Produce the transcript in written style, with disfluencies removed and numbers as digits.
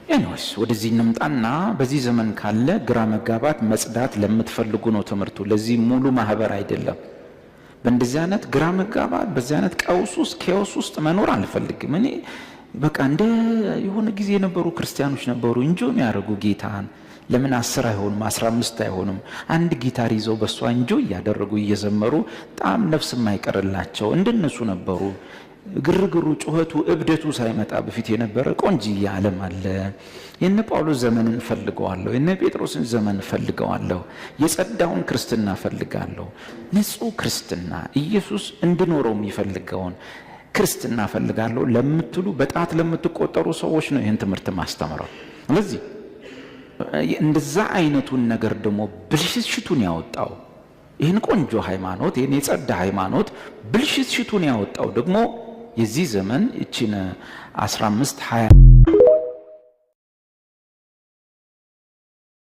ኤኒዌይስ ወደዚህ እንምጣና በዚህ ዘመን ካለ ግራ መጋባት መጽዳት ለምትፈልጉ ነው ትምህርቱ። ለዚህ ሙሉ ማህበር አይደለም። በእንደዚህ አይነት ግራ መጋባት በዚህ አይነት ቀውስ ውስጥ ኬዎስ ውስጥ መኖር አልፈልግም። እኔ በቃ እንደ የሆነ ጊዜ የነበሩ ክርስቲያኖች ነበሩ እንጆ የሚያደርጉ ጌታን ለምን 10 አይሆንም 15 አይሆንም አንድ ጊታር ይዘው በሷ እንጆ እያደረጉ እየዘመሩ በጣም ነፍስ የማይቀርላቸው እንደነሱ ነበሩ። ግርግሩ ጩኸቱ እብደቱ ሳይመጣ በፊት የነበረ ቆንጂያ ዓለም አለ። የነ ጳውሎስ ዘመንን ፈልገዋለሁ፣ የነ ጴጥሮስን ዘመን ፈልገዋለሁ፣ የጸዳውን ክርስትና ፈልጋለሁ። ንጹህ ክርስትና ኢየሱስ እንድኖረው የሚፈልገውን ክርስትና ፈልጋለሁ ለምትሉ በጣት ለምትቆጠሩ ሰዎች ነው ይህን ትምህርት ማስተምረው። ስለዚህ እንደዛ አይነቱን ነገር ደግሞ ብልሽቱን ያወጣው ይህን ቆንጆ ሃይማኖት ይህን የጸዳ ሃይማኖት ብልሽቱን ያወጣው ደግሞ የዚህ ዘመን እቺን 15 20